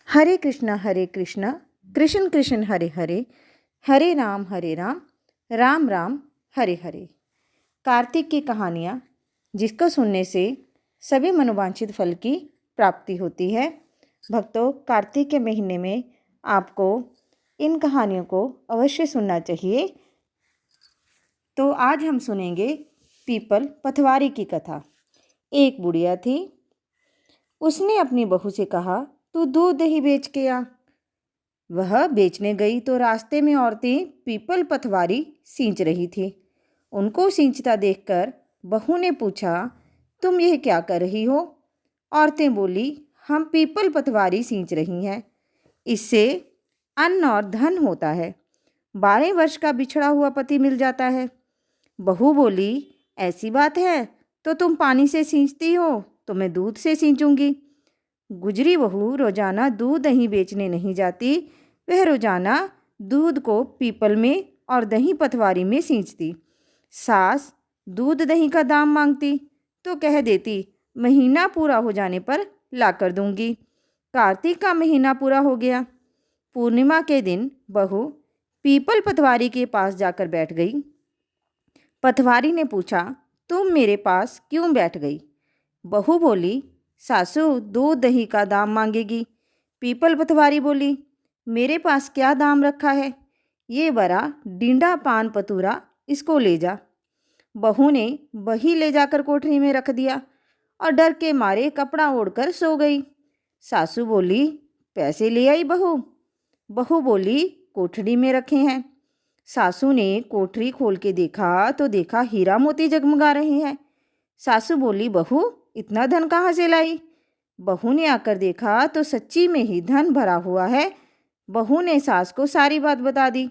हरे कृष्णा कृष्ण कृष्ण हरे हरे, हरे राम राम राम हरे हरे। कार्तिक की कहानियाँ जिसको सुनने से सभी मनोवांछित फल की प्राप्ति होती है। भक्तों, कार्तिक के महीने में आपको इन कहानियों को अवश्य सुनना चाहिए। तो आज हम सुनेंगे पीपल पथवारी की कथा। एक बुढ़िया थी, उसने अपनी बहू से कहा, तू दूध दही बेच के आ। वह बेचने गई तो रास्ते में औरतें पीपल पथवारी सींच रही थी। उनको सींचता देखकर बहू ने पूछा, तुम यह क्या कर रही हो? औरतें बोली, हम पीपल पथवारी सींच रही हैं, इससे अन्न और धन होता है, 12 वर्ष का बिछड़ा हुआ पति मिल जाता है। बहू बोली, ऐसी बात है तो तुम पानी से सींचती हो तो मैं दूध से सींचूंगी। गुजरी बहू रोजाना दूध दही बेचने नहीं जाती, वह रोजाना दूध को पीपल में और दही पथवारी में सींचती। सास दूध दही का दाम मांगती तो कह देती, महीना पूरा हो जाने पर ला कर दूंगी। कार्तिक का महीना पूरा हो गया। पूर्णिमा के दिन बहू पीपल पथवारी के पास जाकर बैठ गई। पथवारी ने पूछा, तुम मेरे पास क्यों बैठ गई? बहू बोली, सासू दूध दही का दाम मांगेगी। पीपल पथवारी बोली, मेरे पास क्या दाम रखा है, ये बड़ा डींडा पान पतूरा, इसको ले जा। बहू ने वही ले जाकर कोठरी में रख दिया और डर के मारे कपड़ा ओढ़कर सो गई। सासू बोली, पैसे ले आई बहू? बहू बोली, कोठरी में रखे हैं। सासू ने कोठरी खोल के देखा तो देखा हीरा मोती जगमगा रहे हैं। सासू बोली, बहू इतना धन कहाँ से लाई? बहू ने आकर देखा तो सच्ची में ही धन भरा हुआ है। बहू ने सास को सारी बात बता दी।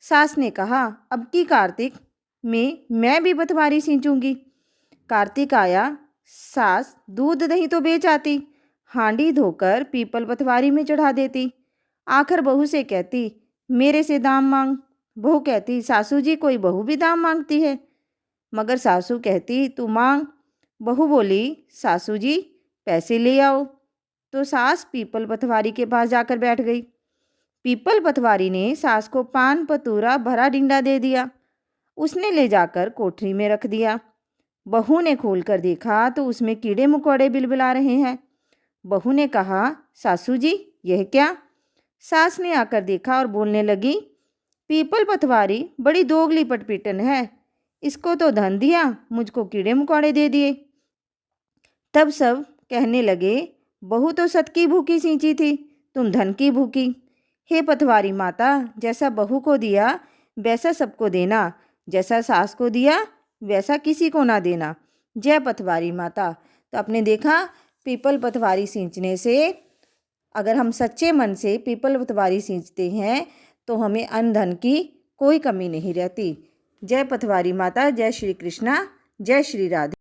सास ने कहा, अब की कार्तिक में मैं भी पथवारी सींचूंगी। कार्तिक आया, सास दूध दही तो बेच आती, हांडी धोकर पीपल पथवारी में चढ़ा देती। आखिर बहू से कहती, मेरे से दाम मांग। बहू कहती, सासू जी कोई बहू भी दाम मांगती है? मगर सासू कहती, तू मांग। बहू बोली, सासू जी पैसे ले आओ। तो सास पीपल पथवारी के पास जाकर बैठ गई। पीपल पथवारी ने सास को पान पतूरा भरा डिंडा दे दिया। उसने ले जाकर कोठरी में रख दिया। बहू ने खोल कर देखा तो उसमें कीड़े मकोड़े बिलबिला रहे हैं। बहू ने कहा, सासू जी यह क्या? सास ने आकर देखा और बोलने लगी, पीपल पथवारी बड़ी दोगली पटपीटन है, इसको तो धन दिया, मुझको कीड़े मकोड़े दे दिए। तब सब कहने लगे, बहू तो सत की भूखी सींची थी, तुम धन की भूखी। हे पथवारी माता, जैसा बहू को दिया वैसा सबको देना, जैसा सास को दिया वैसा किसी को ना देना। जय पथवारी माता। तो आपने देखा, पीपल पथवारी सींचने से, अगर हम सच्चे मन से पीपल पथवारी सींचते हैं तो हमें अन्न धन की कोई कमी नहीं रहती। जय पथवारी माता, जय श्री कृष्णा, जय श्री राधे।